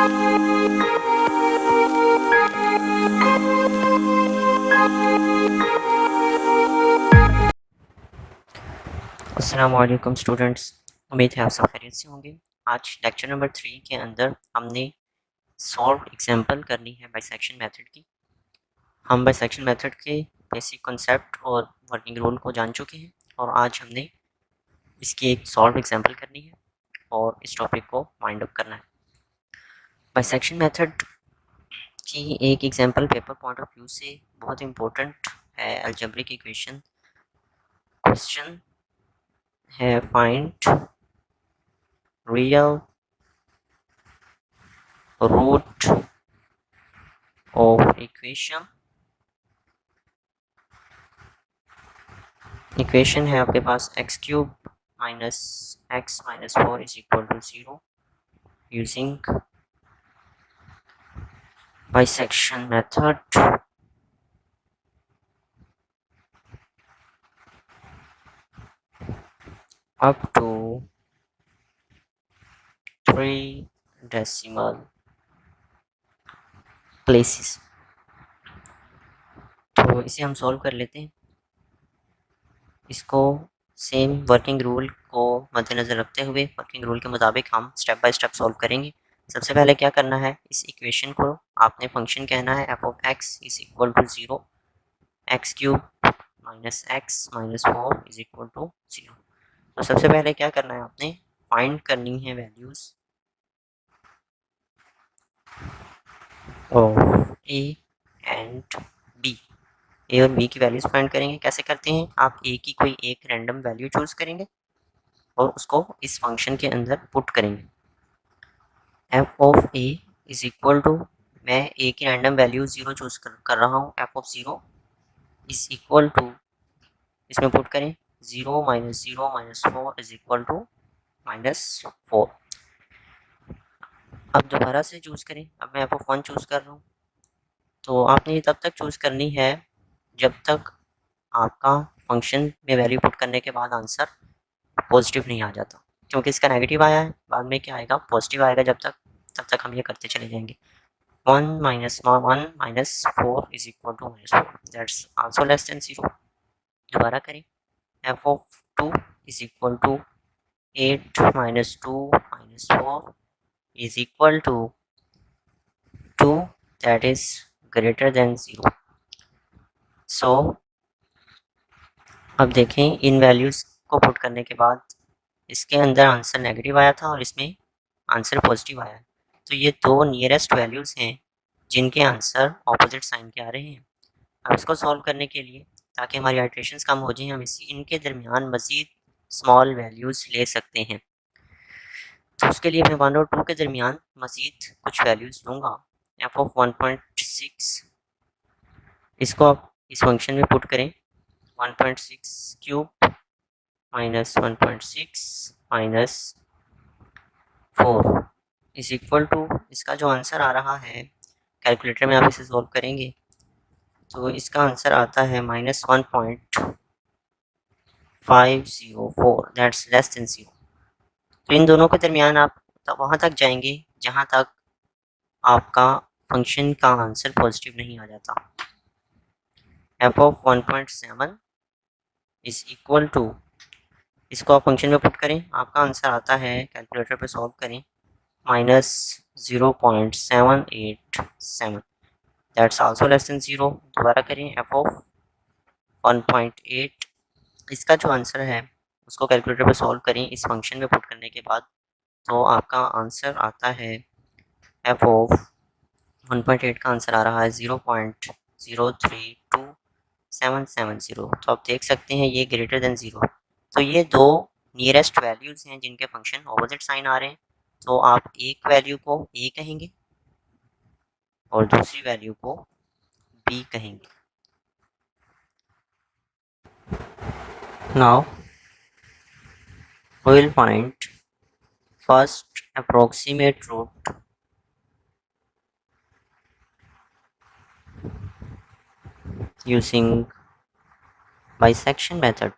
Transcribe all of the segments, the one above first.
अस्सलाम वालेकुम स्टूडेंट्स, उम्मीद है आप सब खैरियत से होंगे। आज लेक्चर नंबर 3 के अंदर हमने सॉल्व एग्जांपल करनी है बाइसेक्शन मेथड की। हम बाइसेक्शन मेथड के बेसिक कॉन्सेप्ट और वर्किंग रूल को जान चुके हैं और आज हमने इसकी एक सॉल्व एग्जांपल करनी है और इस टॉपिक को वाइंड अप करना है। बाइसेक्शन मेथड की एक example paper point of view से बहुत इंपॉर्टेंट है। अलजेब्रिक इक्वेशन क्वेश्चन है, find real root of equation है आपके पास x cube minus x minus 4 is equal to 0 using bisection method up to 3 decimal places. तो इसे हम सॉल्व कर लेते हैं। इसको सेम वर्किंग रूल को मद्देनज़र रखते हुए वर्किंग रूल के मुताबिक हम स्टेप बाय स्टेप सॉल्व करेंगे। सबसे पहले क्या करना है, इस इक्वेशन को आपने फंक्शन कहना है f of x is equal to 0 x cube minus x minus 4 is equal to 0। तो सबसे पहले क्या करना है, आपने फाइंड करनी है values of A and B. A और बी की वैल्यूज फाइंड करेंगे। कैसे करते हैं, आप ए की कोई एक रैंडम वैल्यू चूज करेंगे और उसको इस फंक्शन के अंदर पुट करेंगे। F of A is equal to, मैं ए की रैंडम वैल्यू 0 चूज कर रहा हूँ, f of 0 is equal to, इसमें पुट करें 0 माइनस 4 इज इक्वल टू -4। अब दोबारा से चूज़ करें। अब मैं एफ ऑफ 1 चूज़ कर रहा हूँ। तो आपने ये तब तक चूज़ करनी है जब तक आपका फंक्शन में वैल्यू पुट करने के बाद आंसर पॉजिटिव नहीं आ जाता, क्योंकि इसका नेगेटिव आया है, बाद में क्या आएगा, पॉजिटिव आएगा। तब तक हम ये करते चले जाएंगे। 1 minus 4 is equal to -4, that's also less than 0। दोबारा करें, f of 2 is equal to 8 minus 2 minus 4 is equal to 2, that is greater than 0। सो अब देखें, इन वैल्यूज़ को पुट करने के बाद इसके अंदर आंसर नेगेटिव आया था और इसमें आंसर पॉजिटिव आया है। तो ये दो नियरेस्ट वैल्यूज़ हैं जिनके आंसर ऑपोजिट साइन के आ रहे हैं। अब इसको सॉल्व करने के लिए, ताकि हमारी आइट्रेशंस कम हो जाएं, हम इनके दरमियान मज़ीद स्मॉल वैल्यूज़ ले सकते हैं। तो उसके लिए मैं 1 और 2 के दरमियान मज़ीद कुछ वैल्यूज़ लूँगा। एफ ऑफ 1.6, इसको आप इस फंक्शन में पुट करें। 1.6 cube minus 1.6 minus 4 is equal to, इसका जो आंसर आ रहा है कैलकुलेटर में आप इसे सॉल्व करेंगे तो इसका आंसर आता है -1.504, दैट्स लेस देन 0। तो इन दोनों के दरमियान आप वहाँ तक जाएंगे जहाँ तक आपका फंक्शन का आंसर पॉजिटिव नहीं आ जाता। F of 1.7 is equal to, इसको आप फंक्शन में पुट करें, आपका आंसर आता है, कैलकुलेटर पे सॉल्व करें, -0.787, दैट्स आल्सो लेस देन 0। दोबारा करें, एफ ऑफ 1.8, इसका जो आंसर है उसको कैलकुलेटर पे सॉल्व करें इस फंक्शन में पुट करने के बाद, तो आपका आंसर आता है, एफ ऑफ 1.8 का आंसर आ रहा है 0.032770। तो आप देख सकते हैं ये ग्रेटर देन 0। तो ये दो नियरेस्ट वैल्यूज़ हैं जिनके फंक्शन ऑपोजिट साइन आ रहे हैं। तो आप एक वैल्यू को ए कहेंगे और दूसरी वैल्यू को बी कहेंगे। Now we will find first approximate root using bisection method।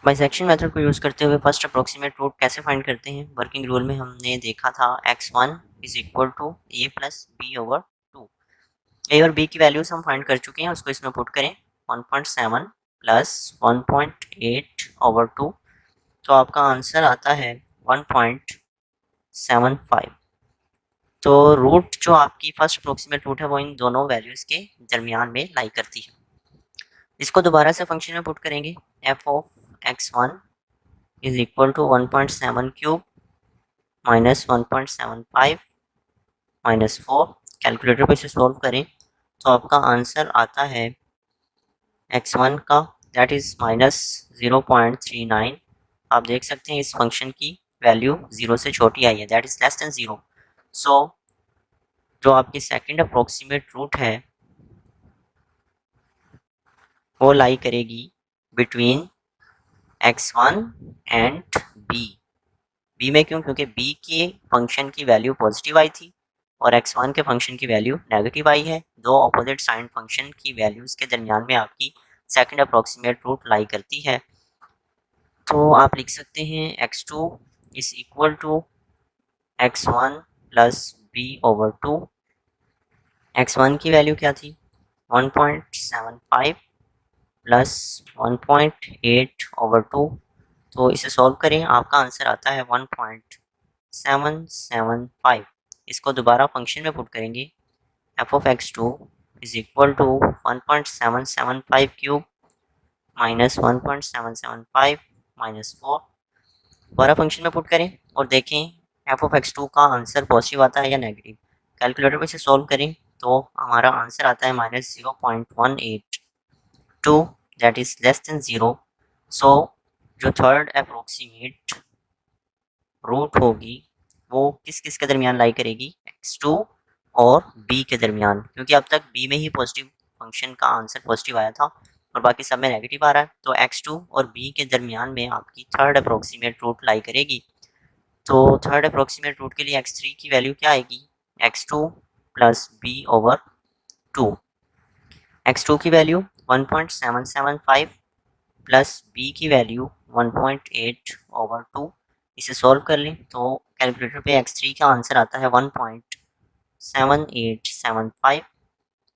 Bisection method को यूज़ करते हुए फर्स्ट अप्रोक्सीमेट रूट कैसे फाइंड करते हैं? वर्किंग रूल में हमने देखा था x1 is equal to a plus B over 2। A और बी की वैल्यूज हम फाइंड कर चुके हैं, उसको इसमें पुट करें 1.7 प्लस 1.8 ओवर 2, तो आपका आंसर आता है 1.75। तो रूट जो आपकी फर्स्ट अप्रोक्सीमेट रूट है वो इन दोनों वैल्यूज़ के दरमियान में लाई करती है। इसको दोबारा से फंक्शन में पुट करेंगे, f of x1 is equal to 1.7 cube minus 1.75 minus 4। Calculator पर इसे सॉल्व करें तो आपका आंसर आता है x1 का दैट इज़ माइनस 0.39। आप देख सकते हैं इस फंक्शन की वैल्यू 0 से छोटी आई है, दैट इज़ लेस देन 0। सो जो आपकी सेकंड अप्रोक्सीमेट रूट है वो लाई करेगी बिटवीन x1 एंड बी में क्यों? क्योंकि बी के फंक्शन की वैल्यू पॉजिटिव आई थी और x1 के फंक्शन की वैल्यू नेगेटिव आई है। दो अपोजिट साइन फंक्शन की वैल्यूज़ के दरमियान में आपकी सेकंड अप्रोक्सीमेट रूट लाई करती है। तो आप लिख सकते हैं x2 is equal to x1 plus B over 2। x1 की वैल्यू क्या थी? 1.75 प्लस 1.8 ओवर 2। तो इसे सॉल्व करें, आपका आंसर आता है 1.775। इसको दोबारा फंक्शन में पुट करेंगे, f of x2 is equal to 1.775 cube minus 1.775 minus 4। दोबारा फंक्शन में पुट करें और देखें एफ ऑफ x2 का आंसर पॉजिटिव आता है या नेगेटिव। कैलकुलेटर पे से सॉल्व करें तो हमारा आंसर आता है minus 0.182, that is less than 0। सो जो थर्ड अप्रोक्सीमेट रूट होगी वो किस किस के दरमियान लाई करेगी? x2 और b के दरमियान, क्योंकि अब तक b में ही पॉजिटिव फंक्शन का आंसर पॉजिटिव आया था और बाकी सब में नेगेटिव आ रहा है। तो x2 और b के दरमियान में आपकी थर्ड अप्रोक्सीमेट रूट लाई करेगी। तो थर्ड अप्रोक्सीमेट रूट के लिए x3 की वैल्यू क्या आएगी? x2 plus B over 2। x2 की वैल्यू 1.775 प्लस बी की वैल्यू 1.8 ओवर 2। इसे सॉल्व कर लें तो कैलकुलेटर पे x3 का आंसर आता है 1.7875।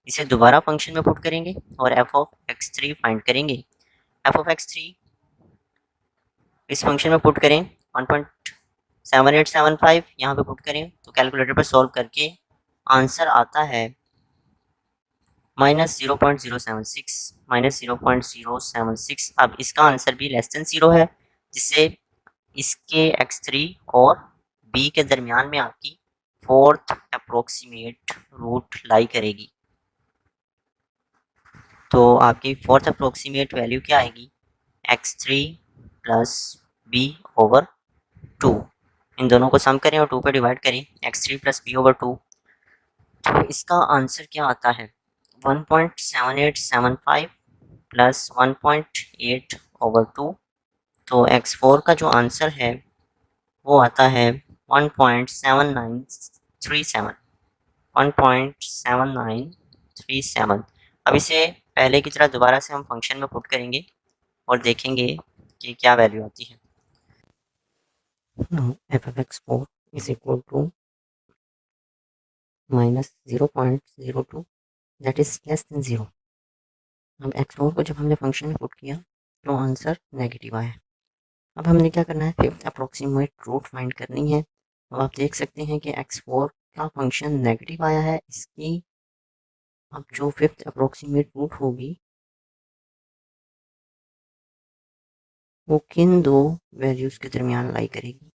इसे दोबारा फंक्शन में पुट करेंगे और f ऑफ x3 फाइंड करेंगे। f ऑफ x3 इस फंक्शन में पुट करें 1.7875 यहाँ पे पुट करें तो कैलकुलेटर पर सॉल्व करके आंसर आता है माइनस 0.076 माइनस 0.076। अब इसका आंसर भी लेस देन 0 है, जिससे इसके x3 और b के दरमियान में आपकी फोर्थ अप्रोक्सीमेट रूट लाई करेगी। तो आपकी फोर्थ अप्रोक्सीमेट वैल्यू क्या आएगी? x3 plus B over 2। इन दोनों को सम करें और 2 पे डिवाइड करें, x3 प्लस बी ओवर 2। तो इसका आंसर क्या आता है? 1.7875 प्लस 1.8 ओवर 2। तो x4 का जो आंसर है वो आता है 1.7937। 1.7937। अब इसे पहले की तरह दोबारा से हम फंक्शन में पुट करेंगे और देखेंगे कि क्या वैल्यू आती है। Now f of x4 is equal to minus 0.02, that is less than 0। अब x4 को जब हमने फंक्शन में पुट किया तो आंसर नेगेटिव आया। अब हमने क्या करना है? फिफ्थ अप्रोक्सीमेट रूट फाइंड करनी है। अब आप देख सकते हैं कि x4 का फंक्शन नेगेटिव आया है। इसकी अब जो फिफ्थ अप्रोक्सीमेट रूट होगी वो किन दो वैल्यूज के दरमियान लाई करेगी?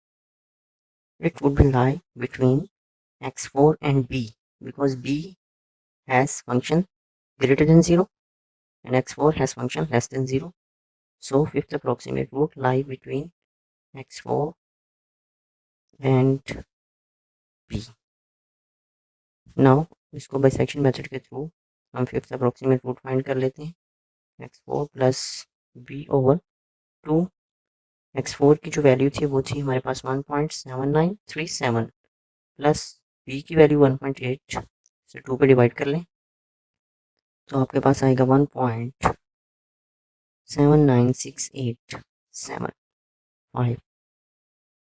It would be lie between x4 and b because b has function greater than 0 and x4 has function less than 0. So fifth approximate root lie between x4 and b. Now इसको bisection method के through हम fifth approximate root find कर लेते हैं। x4 plus B over 2। x4 की जो value थी वो थी हमारे पास 1.7937 प्लस b की वैल्यू 1.8 से 2 पे डिवाइड कर लें तो आपके पास आएगा 1.7968। 1.75।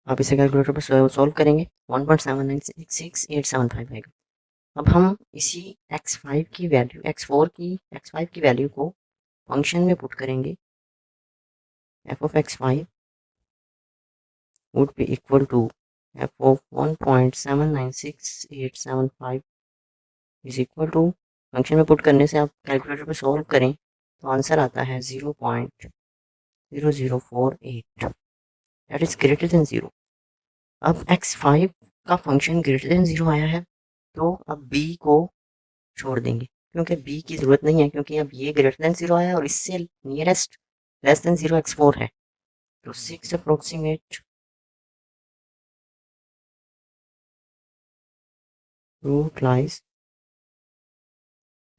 आप इसे कैलकुलेटर पर सॉल्व करेंगे 1.7966 आएगा। अब हम इसी x5 की वैल्यू x5 की वैल्यू को फंक्शन में पुट करेंगे। f of x5 would be equal to f of 1.796875 is equal to, function में पुट करने से आप कैलकुलेटर पे सॉल्व करें तो आंसर आता है 0.0048, दैट इज ग्रेटर देन 0। अब x5 का फंक्शन ग्रेटर देन 0 आया है तो अब b को छोड़ देंगे क्योंकि b की ज़रूरत नहीं है, क्योंकि अब ये ग्रेटर देन 0 आया और इससे नियरेस्ट लेस देन 0 x4 है। तो 6 approximate root lies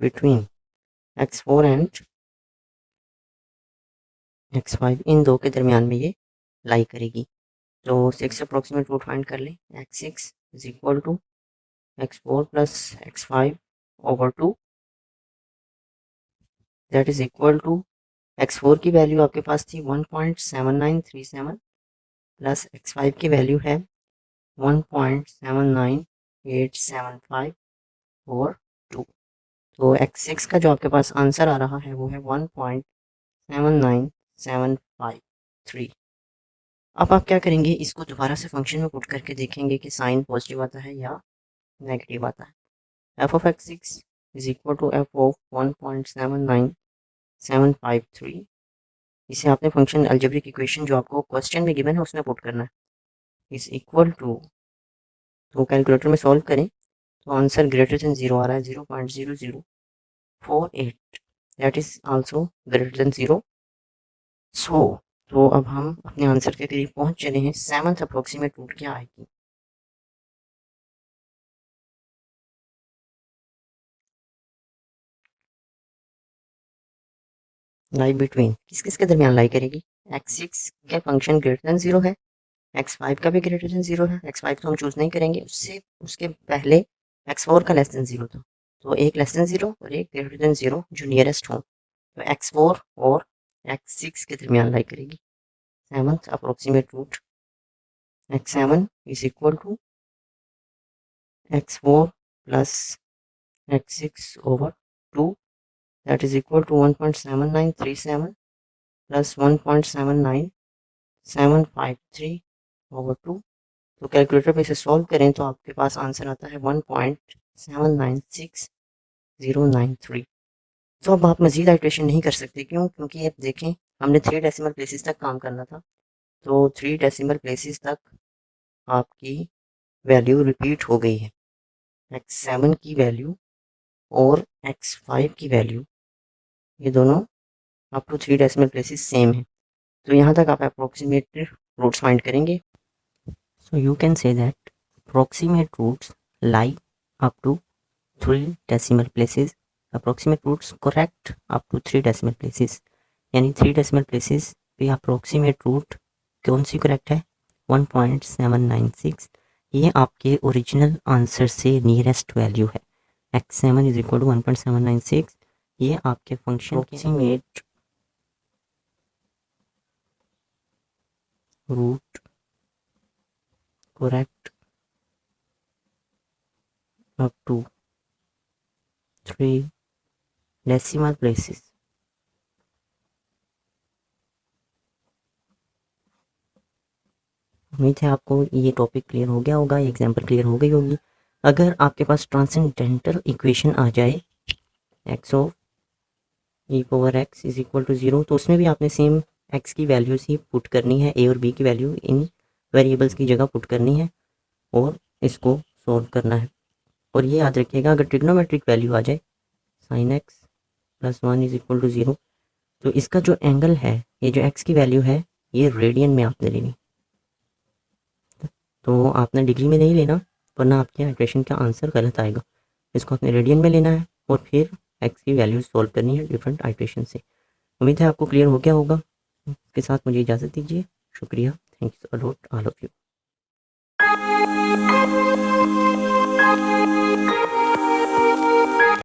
between x4 and x5, इन दो के दरमियान में ये लाई करेगी। तो 6 अप्रोक्सीमेट रूट फाइंड कर लें। x6 is equal to x4 plus x5 over 2, that is equal to x4 की वैल्यू आपके पास थी 1.7937 प्लस x5 की वैल्यू है 1.79875 ओवर 2। तो x6 का जो आपके पास आंसर आ रहा है वो है 1.79753। अब आप क्या करेंगे, इसको दोबारा से फंक्शन में पुट करके देखेंगे कि साइन पॉजिटिव आता है या नेगेटिव आता है। f of x6 is equal to f of 1.79753। इसे आपने फंक्शन अलजेब्रिक इक्वेशन जो आपको क्वेश्चन में गिवन है उसमें पुट करना है। इज इक्वल टू, तो कैलकुलेटर में सॉल्व करें तो आंसर ग्रेटर देन 0 आ रहा है 0.0048, that is also greater than 0। सो तो अब हम अपने आंसर के करीब पहुंच चले हैं। 7th अप्रोक्सीमेट रूट क्या आएगी? लाई बिटवीन किस किस के दरमियान लाई करेगी? x6 का फंक्शन ग्रेटर देन 0 है, x5 का भी ग्रेटर देन 0 है। x5 तो हम चूज नहीं करेंगे, उससे उसके पहले x4 का लेस देन 0 था, तो एक लेस देन 0 और एक ग्रेटर देन 0 जो नियरेस्ट हो, तो x4 और x6 के दरमियान लाई करेगी। 7th approximate root x7 is equal to x4 plus x6 over 2, that is equal to 1.7937 plus 1.79753 over 2। तो कैलकुलेटर पे इसे सॉल्व करें तो आपके पास आंसर आता है 1.796093। तो अब आप मजीद आइट्रेशन नहीं कर सकते, क्यों? क्योंकि अब देखें हमने 3 डेसिमल प्लेसेस तक काम करना था, तो 3 डेसिमल प्लेसेस तक आपकी वैल्यू रिपीट हो गई है। x7 की वैल्यू और x5 की वैल्यू ये दोनों up to 3 decimal places same है, तो यहाँ तक आप अप्रोक्सीमेट रूट्स फाइंड करेंगे। So you can say that approximate roots lie up to 3 decimal places, approximate roots correct up to 3 decimal places, यानी 3 डेसिमल प्लेसेस पे अप्रोक्सीमेट रूट कौन सी करेक्ट है? 1.796। ये आपके ओरिजिनल आंसर से नियरेस्ट वैल्यू है। x7 इज इक्वल टू 1.796, ये आपके function approximate route correct up to 3 decimal places. उम्मीद है आपको ये टॉपिक क्लियर हो गया होगा, एग्जाम्पल क्लियर हो गई होगी। अगर आपके पास ट्रांसेंडेंटल इक्वेशन आ जाए x of e power x is equal to 0, तो उसमें भी आपने सेम x की वैल्यूज ही पुट करनी है, a और b की वैल्यू इन वेरिएबल्स की जगह पुट करनी है और इसको सॉल्व करना है। और ये याद रखिएगा, अगर ट्रिग्नोमेट्रिक वैल्यू आ जाए sin x plus 1 is equal to 0, तो इसका जो एंगल है, ये जो x की वैल्यू है, ये रेडियन में आपने लेनी, तो आपने डिग्री में नहीं लेना वरना आपके इक्वेशन का आंसर गलत आएगा। इसको आपने रेडियन में लेना है और फिर x की वैल्यू सॉल्व करनी है डिफरेंट इक्वेशन से। उम्मीद है आपको क्लियर हो गया होगा। इसके साथ मुझे इजाज़त दीजिए। शुक्रिया। Thank you a lot all of you.